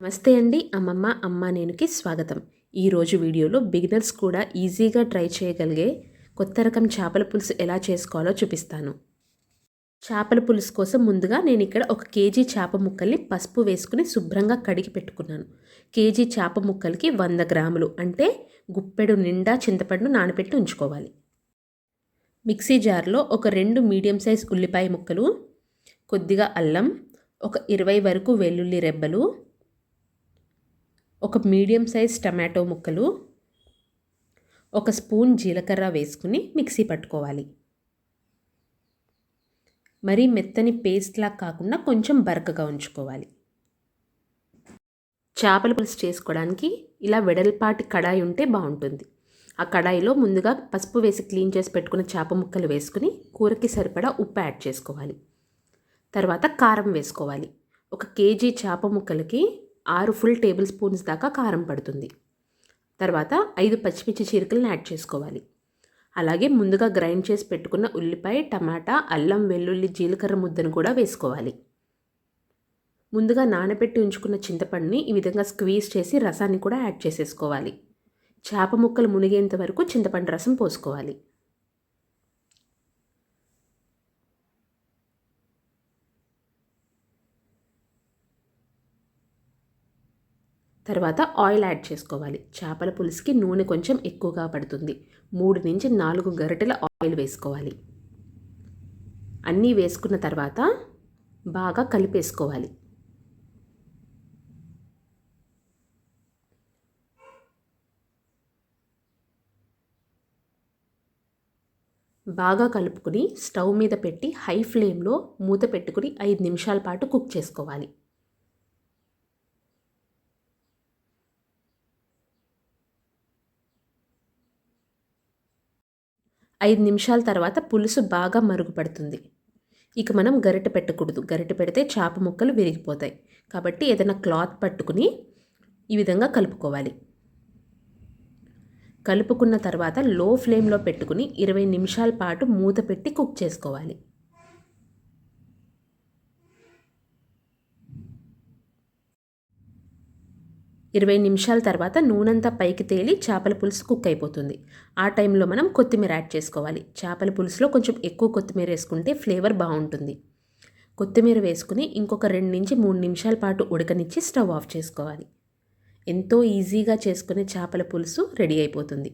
నమస్తే అండి. అమ్మ నేనుకి స్వాగతం. ఈరోజు వీడియోలో బిగినర్స్ కూడా ఈజీగా ట్రై చేయగలిగే కొత్త రకం చేపల పులుసు ఎలా చేసుకోవాలో చూపిస్తాను. చేపల పులుసు కోసం ముందుగా నేను ఇక్కడ 1 కేజీ చేప ముక్కల్ని పసుపు వేసుకుని శుభ్రంగా కడిగి పెట్టుకున్నాను. కేజీ చేప ముక్కలకి 100 గ్రాములు అంటే గుప్పెడు నిండా చింతపండు నానబెట్టి ఉంచుకోవాలి. మిక్సీ జార్లో ఒక 2 మీడియం సైజ్ ఉల్లిపాయ ముక్కలు, కొద్దిగా అల్లం, ఒక 20 వరకు వెల్లుల్లి రెబ్బలు, ఒక మీడియం సైజ్ టమాటో ముక్కలు, ఒక స్పూన్ జీలకర్ర వేసుకుని మిక్సీ పట్టుకోవాలి. మరీ మెత్తని పేస్ట్లా కాకుండా కొంచెం బరకగా ఉంచుకోవాలి. చేపల పులుసు చేసుకోవడానికి ఇలా వెడల్పాటి కడాయి ఉంటే బాగుంటుంది. ఆ కడాయిలో ముందుగా పసుపు వేసి క్లీన్ చేసి పెట్టుకున్న చేప ముక్కలు వేసుకుని కూరకి సరిపడా ఉప్పు యాడ్ చేసుకోవాలి. తర్వాత కారం వేసుకోవాలి. 1 కేజీ చేప ముక్కలకి 6 ఫుల్ టేబుల్ స్పూన్స్ దాకా కారం పడుతుంది. తర్వాత 5 పచ్చిమిర్చి చీలికలను యాడ్ చేసుకోవాలి. అలాగే ముందుగా గ్రైండ్ చేసి పెట్టుకున్న ఉల్లిపాయ, టమాటా, అల్లం, వెల్లుల్లి, జీలకర్ర ముద్దను కూడా వేసుకోవాలి. ముందుగా నానబెట్టి ఉంచుకున్న చింతపండుని ఈ విధంగా స్క్వీజ్ చేసి రసాన్ని కూడా యాడ్ చేసేసుకోవాలి. చేప ముక్కలు మునిగేంత వరకు చింతపండు రసం పోసుకోవాలి. తర్వాత ఆయిల్ యాడ్ చేసుకోవాలి. చేపల పులుసుకి నూనె కొంచెం ఎక్కువగా పడుతుంది. 3 నుంచి 4 గరిటెల ఆయిల్ వేసుకోవాలి. అన్నీ వేసుకున్న తర్వాత బాగా కలిపేసుకోవాలి. బాగా కలుపుకుని స్టవ్ మీద పెట్టి హై ఫ్లేమ్లో మూత పెట్టుకుని 5 నిమిషాల పాటు కుక్ చేసుకోవాలి. ఐదు నిమిషాల తర్వాత పులుసు బాగా మరుగుపడుతుంది. ఇక మనం గరిటె పెట్టకూడదు. గరిటె పెడితే చేప ముక్కలు విరిగిపోతాయి. కాబట్టి ఏదైనా క్లాత్ పట్టుకుని ఈ విధంగా కలుపుకోవాలి. కలుపుకున్న తర్వాత లో ఫ్లేమ్లో పెట్టుకుని 20 నిమిషాల పాటు మూత పెట్టి కుక్ చేసుకోవాలి. ఇరవై నిమిషాల తర్వాత నూనెంతా పైకి తేలి చేపల పులుసు కుక్ అయిపోతుంది. ఆ టైంలో మనం కొత్తిమీర యాడ్ చేసుకోవాలి. చేపల పులుసులో కొంచెం ఎక్కువ కొత్తిమీర వేసుకుంటే ఫ్లేవర్ బాగుంటుంది. కొత్తిమీర వేసుకుని ఇంకొక 2 నుంచి 3 నిమిషాల పాటు ఉడకనిచ్చి స్టవ్ ఆఫ్ చేసుకోవాలి. ఎంతో ఈజీగా చేసుకునే చేపల పులుసు రెడీ అయిపోతుంది.